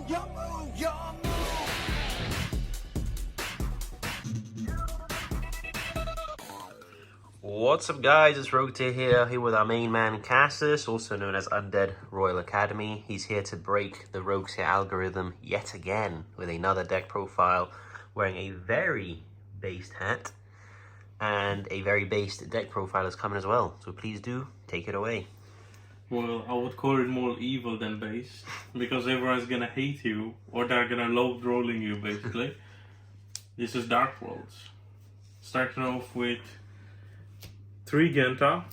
Your move, your move. What's up, guys? It's Rogue here with our main man Cassus, also known as Undead Royal Academy. He's here to break the Rogues Here algorithm yet again with another deck profile, wearing a very based hat, and a very based deck profile is coming as well. So please do take it away. Well, I would call it more evil than based, because everyone's gonna hate you, or they're gonna love rolling you, basically. This is Darkworld. Starting off with 3 Genta.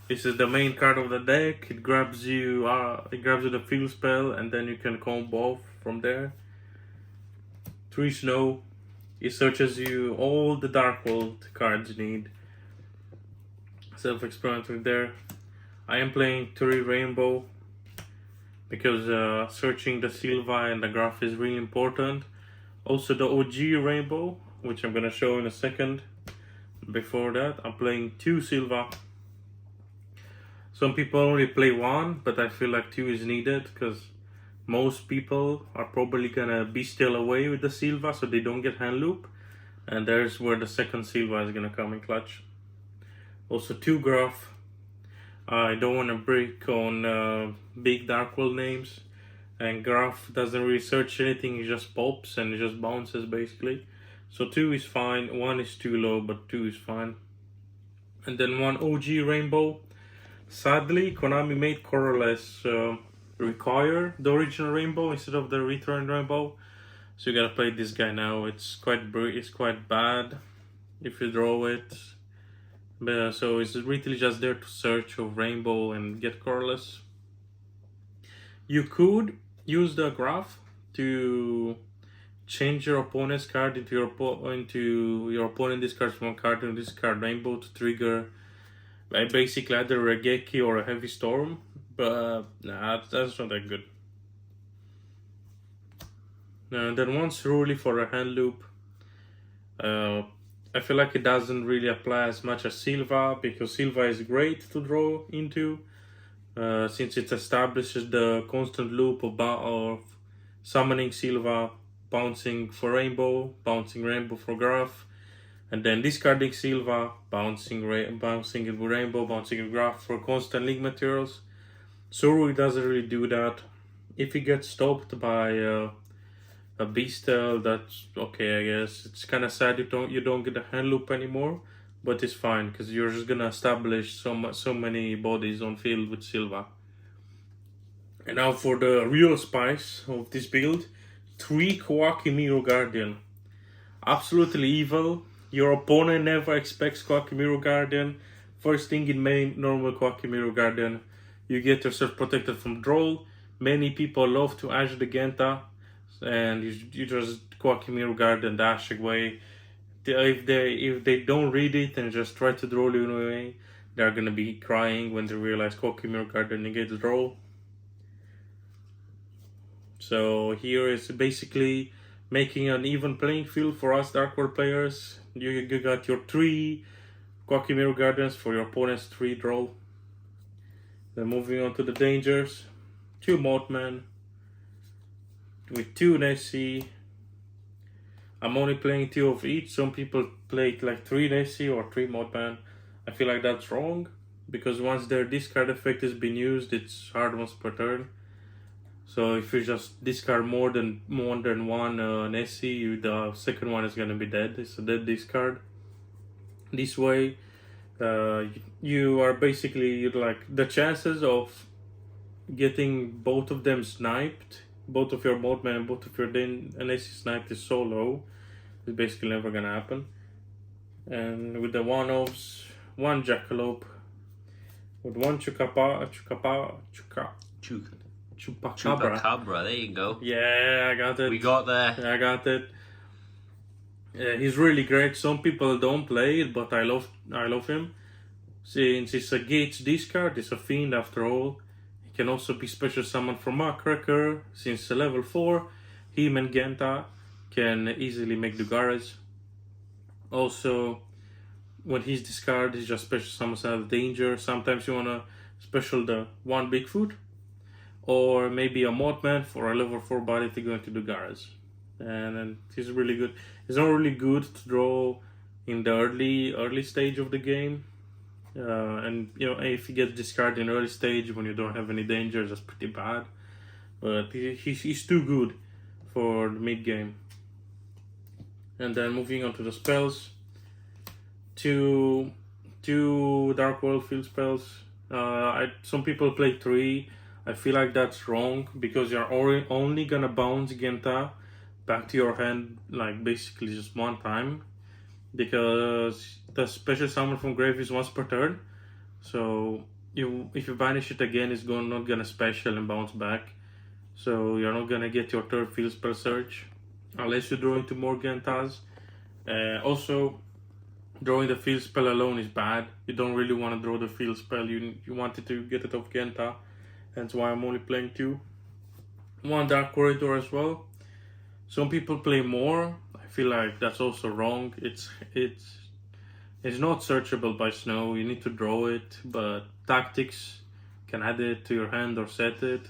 This is the main card of the deck. It grabs you the field spell, and then you can combo off from there. 3 Snow. It searches you all the Darkworld cards you need. Self-explanatory there. I am playing 3 Rainbow because searching the Silva and the Graph is really important. Also the OG Rainbow, which I'm gonna show in a second. Before that, I'm playing 2 Silva. Some people only play 1, but I feel like 2 is needed because most people are probably gonna be still away with the Silva, so they don't get hand loop. And there's where the second Silva is gonna come in clutch. Also 2 Graph. I don't want to break on big Darkworld names, and Graph doesn't really search anything, he just pops and it just bounces basically. So 2 is fine, 1 is too low, but 2 is fine. And then 1 OG Rainbow. Sadly, Konami made Colorless require the original Rainbow instead of the return Rainbow. So you gotta play this guy now. It's quite bad if you draw it. So it's really just there to search of Rainbow and get Colorless. You could use the Graph to change your opponent's card into your opponent discards 1 card and discard Rainbow to trigger basically either a Regeki or a Heavy Storm, but nah, that's not that good. And then 1 Cerulean for a hand loop. I feel like it doesn't really apply as much as Silva, because Silva is great to draw into, since it establishes the constant loop of summoning Silva, bouncing for Rainbow, bouncing Rainbow for Graph, and then discarding Silva, bouncing it with Rainbow, bouncing it with Graph for constant link materials. Suru doesn't really do that. If he gets stopped by a Beastel, that's okay, I guess. It's kind of sad you don't get a hand loop anymore, but it's fine because you're just gonna establish so many bodies on field with Silva. And now for the real spice of this build, 3 Koaki Mirror Guardian. Absolutely evil. Your opponent never expects Koaki Mirror Guardian. First thing in main, normal Koaki Mirror Guardian. You get yourself protected from draw. Many people love to edge the Genta, and you just Koaki Mirror Guardian dash away. If they don't read it and just try to draw you away, they're gonna be crying when they realize Koaki Mirror Guardian negates draw. So here is basically making an even playing field for us Darkworld players. You got your 3 Koaki Mirror Guardians for your opponent's 3 draw. Then moving on to the dangers, 2 Mothman with 2 Nessie. I'm only playing 2 of each. Some people play like 3 Nessie or 3 Mothman. I feel like that's wrong, because once their discard effect has been used, it's hard once per turn. So if you just discard more than 1 Nessie, the second one is gonna be dead. It's a dead discard. This way, you are basically like the chances of getting both of them sniped, both of your Mothman and both of your Nessie sniped, is so low. It's basically never gonna happen. And with the 1-offs, 1 Jackalope, with 1 Chupacabra, there you go. Yeah, I got it. We got there. I got it. He's really great. Some people don't play it, but I love him. Since it's a Gates discard, it's a fiend after all. He can also be special summoned from Muckraker. Since level 4, him and Genta can easily make the garage. Also, when he's discarded, he just special summons out of danger. Sometimes you wanna special the 1 Bigfoot. or maybe a modman for a level 4 body to go into the garage. And then it's really good. It's not really good to draw in the early stage of the game. And you know, if he gets discarded in early stage when you don't have any dangers, that's pretty bad. But he's too good for the mid game. And then moving on to the spells, two Darkworld field spells. Some people play 3. I feel like that's wrong because you're only gonna bounce Genta back to your hand like basically just one time, because the special summon from grave is once per turn. So if you banish it again, it's not gonna special and bounce back. So you're not gonna get your third field spell search unless you draw into more Gentas. Also, drawing the field spell alone is bad. You don't really want to draw the field spell. You wanted to get it off Genta. That's why I'm only playing 2. 1 Dark Corridor as well. Some people play more. I feel like that's also wrong. It's not searchable by Snow. You need to draw it, but Tactics can add it to your hand or set it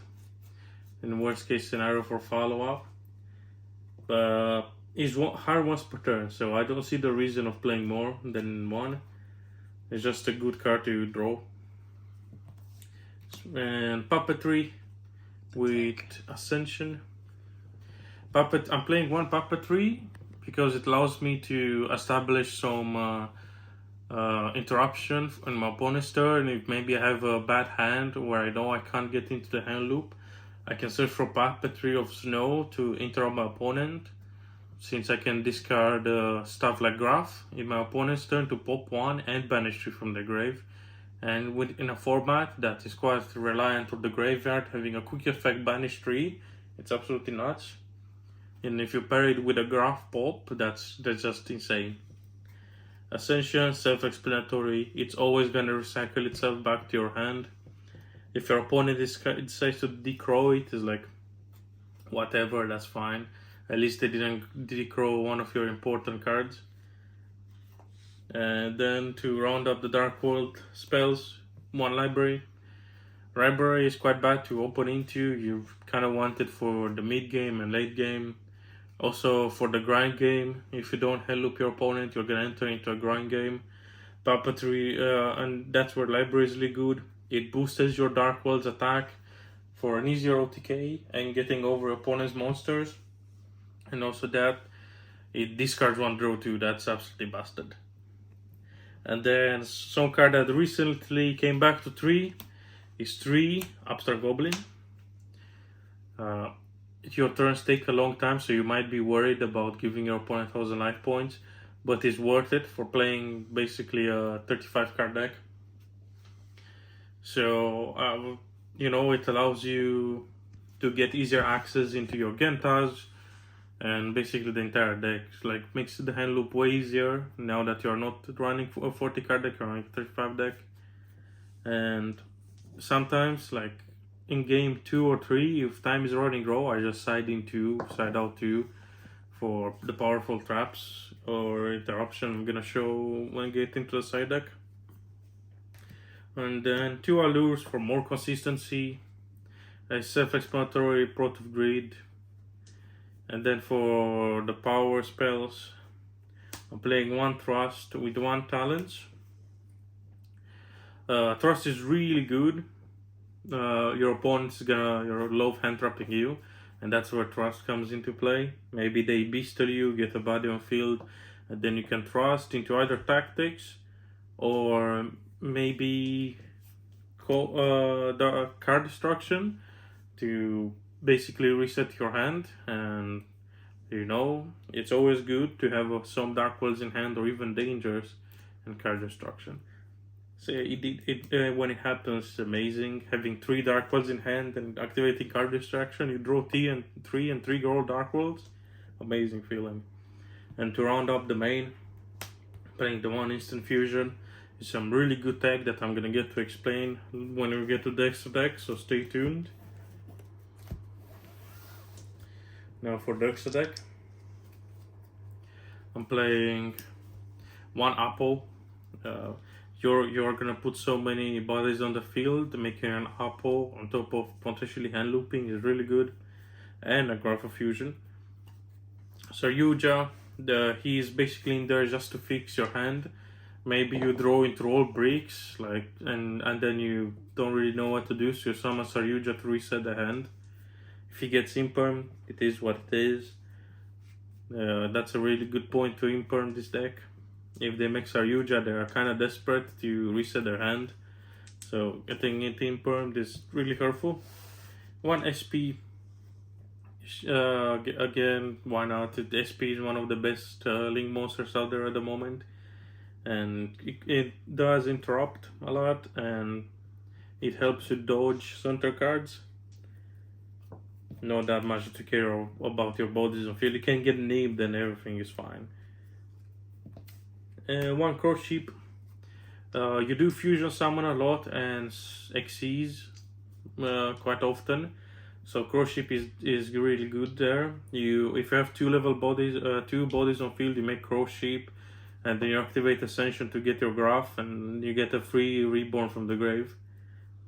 in worst case scenario for follow up. But it's hard once per turn, so I don't see the reason of playing more than 1. It's just a good card to draw. And Puppetry with Ascension. I'm playing 1 Puppetry because it allows me to establish some interruption in my opponent's turn. If maybe I have a bad hand where I know I can't get into the hand loop, I can search for Puppetry of Snow to interrupt my opponent, since I can discard stuff like Graph in my opponent's turn to pop 1 and banish 3 from the grave. And in a format that is quite reliant on the graveyard having a quick effect banish 3, it's absolutely nuts. And if you pair it with a Graph pop, that's just insane. Ascension, self-explanatory. It's always gonna recycle itself back to your hand. If your opponent decides to decrow it, it's like, whatever, that's fine. At least they didn't decrow one of your important cards. And then to round up the Darkworld spells, 1 library. Library is quite bad to open into. You kind of want it for the mid game and late game. Also for the grind game, if you don't hell loop your opponent, you're gonna enter into a grind game. Puppetry, and that's where library is really good. It boosts your Darkworld's attack for an easier OTK and getting over opponent's monsters. And also that it discards 1 draw 2. That's absolutely busted. And then some card that recently came back to 3 is 3 Abstract Goblin. Your turns take a long time, so you might be worried about giving your opponent 1000 life points, but it's worth it for playing basically a 35 card deck. So it allows you to get easier access into your Gentas and basically the entire deck. Like, makes the hand loop way easier now that you're not running a 40 card deck, you're running a 35 deck. And sometimes, like in game 2 or 3, if time is running low, I just side out 2 for the powerful traps or interruption I'm gonna show when I get into the side deck. And then 2 allures for more consistency, a self-explanatory Prot of Greed. And then for the power spells, I'm playing 1 Trust with 1 Talents. Trust is really good. Your opponent's gonna love hand trapping you, and that's where Trust comes into play. Maybe they beastle you, get a body on field, and then you can Trust into either Tactics or maybe the card destruction to basically reset your hand. And it's always good to have some Darkworlds in hand or even dangers and card destruction. So when it happens, it's amazing. Having 3 Darkworlds in hand and activating card destruction, you draw 3 and 3 gold Darkworlds. Amazing feeling. And to round up the main, playing the 1 Instant Fusion. It's some really good tech that I'm gonna get to explain when we get to Dex deck, so stay tuned. Now for Dex deck, I'm playing 1 Apple. you're gonna put so many bodies on the field, making an apple on top of potentially hand looping is really good, and a graph of fusion. So Yugioh, he's basically in there just to fix your hand. Maybe you draw into all bricks, like and then you don't really know what to do, so you summon Saryuja to reset the hand. If he gets imperm, it is what it is. That's a really good point to imperm this deck. If they make Saryuja, they are kind of desperate to reset their hand. So getting it impermed is really helpful. 1 SP. Again, why not? SP is one of the best link monsters out there at the moment. And it does interrupt a lot, and it helps you dodge center cards. Not that much to care about your bodies on field. You can get named and everything is fine. 1 Cross Sheep. You do fusion summon a lot and XCs quite often. So Cross Sheep is really good there. If you have 2 level bodies, 2 bodies on field, you make Cross Sheep, and then you activate Ascension to get your graph, and you get a free Reborn from the grave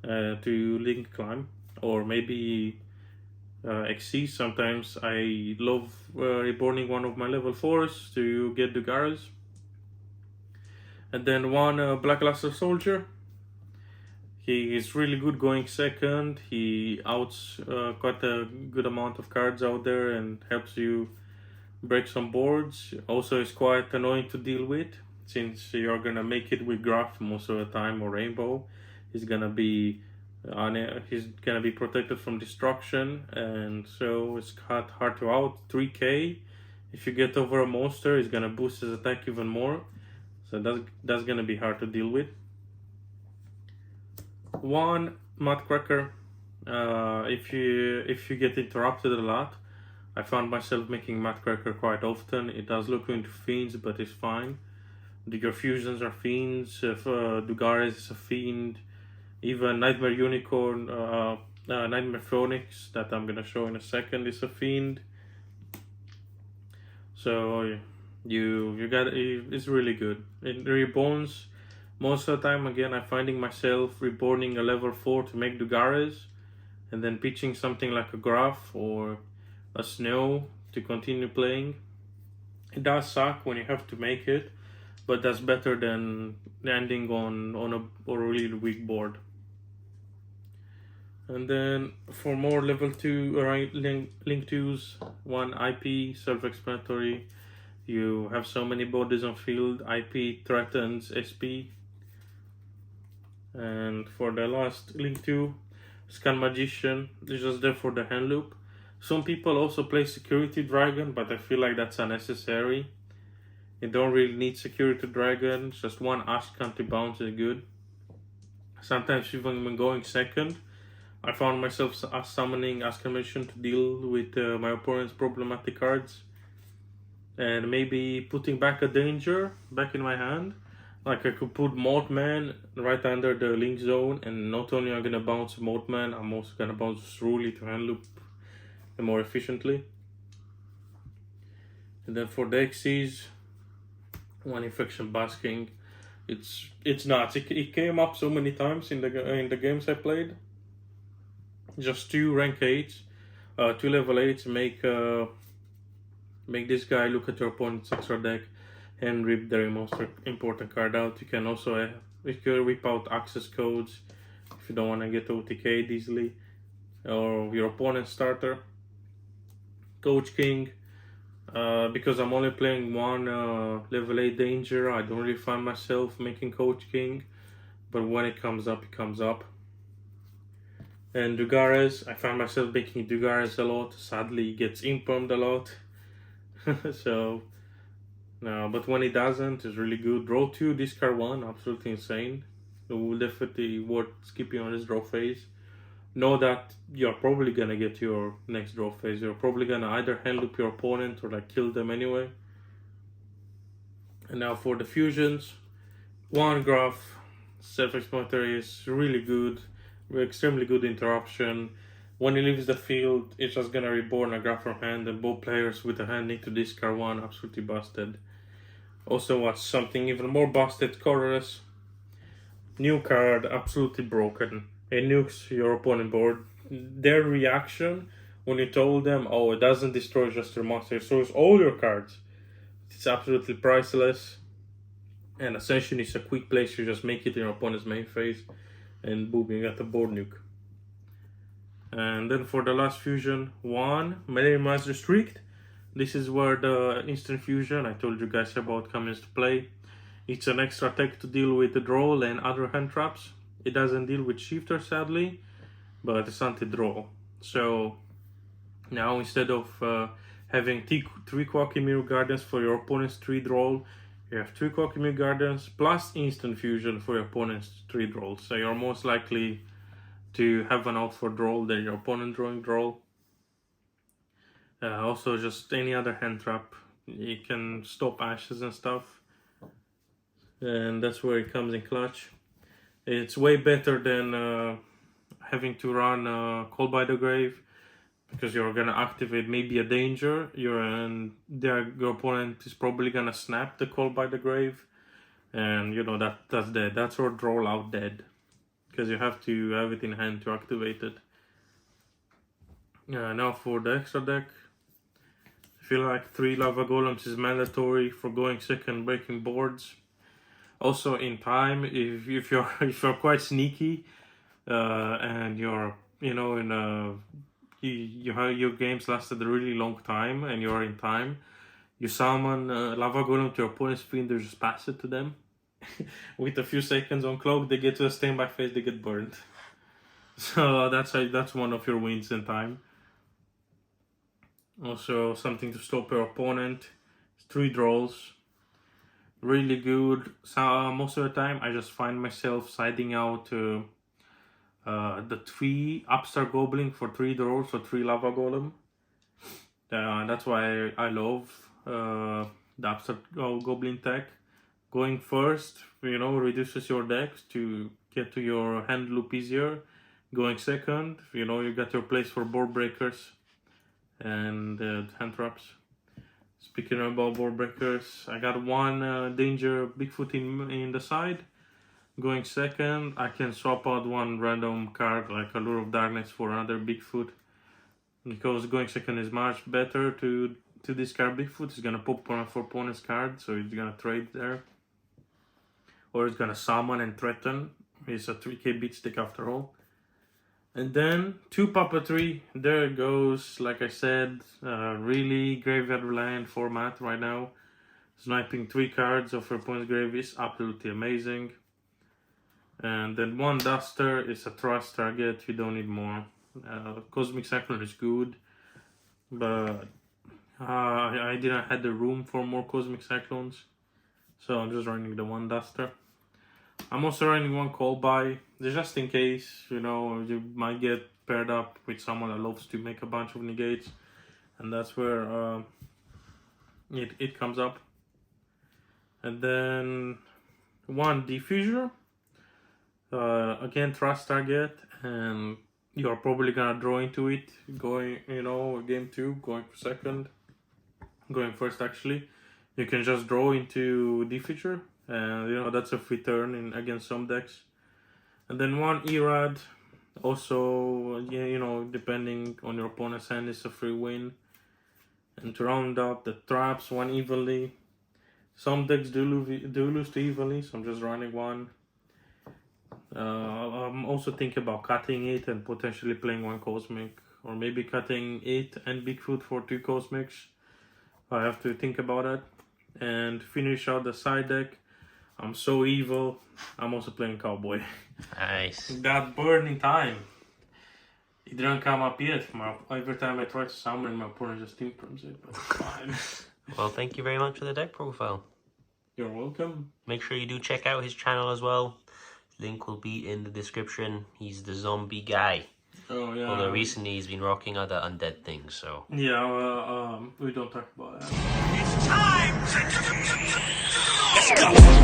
to link climb, or maybe XC. Sometimes I love reborning one of my level 4s to get Dugaras. And then 1 Black Luster Soldier. He is really good going second. He outs quite a good amount of cards out there and helps you break some boards. Also is quite annoying to deal with, since you're gonna make it with graph most of the time, or rainbow. He's gonna be protected from destruction, and so it's hard to out. 3k. If you get over a monster, it's gonna boost his attack even more. So that's gonna be hard to deal with. 1 Mudcracker. If you get interrupted a lot, I found myself making Mudcracker quite often. It does look into fiends, but it's fine. Your fusions are fiends. Dugares is a fiend. Even Nightmare Unicorn, Nightmare Phoenix, that I'm gonna show in a second, is a fiend. So it's really good. It reborns most of the time. Again, I'm finding myself reborning a level 4 to make Dugares, and then pitching something like a graph or a snow to continue playing. It does suck when you have to make it, but that's better than landing on a really weak board. And then for more level 2 link 2s, 1 IP, self-explanatory. You have so many bodies on field. IP threatens SP. And for the last link 2, Scan Magician is just there for the hand loop. Some people also play Security Dragon, but I feel like that's unnecessary. You don't really need Security Dragon. Just 1 Ash County Bounce is good. Sometimes even when going second, I found myself summoning Ask Magician to deal with my opponent's problematic cards. And maybe putting back a danger back in my hand. Like I could put Mothman right under the link zone, and not only am I gonna bounce Mothman, I'm also gonna bounce Ruli to hand loop more efficiently. And then for the XCs, 1 Infection Basking. It's nuts. It came up so many times in the games I played. Just 2 rank 8s, 2 level 8s make this guy look at your opponent's extra deck and rip their most important card out. You can also rip out access codes if you don't want to get OTK'd easily, or your opponent's starter. Coach King, because I'm only playing 1 level 8 danger, I don't really find myself making Coach King, but when it comes up, it comes up. And Dugares, I find myself making Dugares a lot. Sadly, he gets impermed a lot. So, no, but when it doesn't, it's really good. Draw 2, discard 1, absolutely insane. It will definitely worth skipping on this draw phase. Know that you're probably gonna get your next draw phase. You're probably gonna either hand loop your opponent or like kill them anyway. And now for the fusions, 1 graph, self-explanatory, is really good. Extremely good interruption. When he leaves the field, it's just gonna reborn a graph from hand, and both players with a hand need to discard 1. Absolutely busted. Also, what's something even more busted, colorless. New card, absolutely broken. It nukes your opponent board. Their reaction when you told them, oh, it doesn't destroy just your monster, it destroys all your cards. It's absolutely priceless. And Ascension is a quick place, you just make it in your opponent's main phase, and boom, you got the board nuke. And then for the last fusion, 1 melee mass restrict. This is where the instant fusion I told you guys about comes to play. It's an extra tech to deal with the draw and other hand traps. It doesn't deal with shifter sadly, but it's anti-draw. So now instead of having 3 Quacky Mirror Guardians for your opponent's 3 draw, you have 3 Quacky Mirror Guardians plus instant fusion for your opponent's 3 draws. So you're most likely to have an out for draw than your opponent drawing draw. Also just any other hand trap. You can stop ashes and stuff. And that's where it comes in clutch. It's way better than having to run Call by the Grave, because you're gonna activate maybe a danger. Your opponent is probably gonna snap the Call by the Grave, and you know that's dead. That's your draw out dead, because you have to have it in hand to activate it. Now for the extra deck, I feel like 3 Lava Golems is mandatory for going second, breaking boards. Also in time, if you're quite sneaky, and you're your games lasted a really long time and you're in time, you summon Lava Golem to your opponent's field, you just pass it to them. With a few seconds on clock, they get to a standby phase, they get burned. So that's one of your wins in time. Also something to stop your opponent. 3 draws. Really good. So most of the time I just find myself siding out the 3 Upstart Goblin for 3 draws, so 3 Lava Golem. That's why I love the Upstart Goblin tech. Going first, reduces your decks to get to your hand loop easier. Going second, you got your place for board breakers and hand traps. Speaking about board breakers, I got 1 danger Bigfoot in the side. Going second, I can swap out 1 random card like Allure of Darkness for another Bigfoot. Because going second is much better to discard Bigfoot. It's gonna pop on for opponent's card, so it's gonna trade there. Or it's gonna summon and threaten. It's a 3k beat stick after all. And then 2 Puppetry, there it goes. Like I said, really graveyard reliant format right now. Sniping 3 cards of your opponent's grave is absolutely amazing. And then 1 Duster is a trust target, you don't need more. Cosmic Cyclone is good, but I didn't have the room for more Cosmic Cyclones, so I'm just running the 1 Duster. I'm also running 1 Call By, just in case, you might get paired up with someone that loves to make a bunch of negates, and that's where it comes up. And then 1 Diffuser, again trust target, and you're probably gonna draw into it, going, game 2, going for second, going first actually. You can just draw into Diffuser, and that's a free turn against some decks. And then 1 Erad, also, depending on your opponent's hand, is a free win. And to round up the traps, 1 Evilly. Some decks do lose to Evilly, so I'm just running 1. I'm also thinking about cutting it and potentially playing 1 Cosmic, or maybe cutting it and Bigfoot for 2 Cosmics. I have to think about it. And finish out the side deck, I'm so evil, I'm also playing Cowboy. Nice. That burning time, it didn't come up yet. Every time I try to summon, my opponent just improves it, but it's fine. Well, thank you very much for the deck profile. You're welcome. Make sure you do check out his channel as well. Link will be in the description. He's the zombie guy. Oh yeah. Although recently he's been rocking other undead things, so. Yeah, we don't talk about that. It's time! Let's go!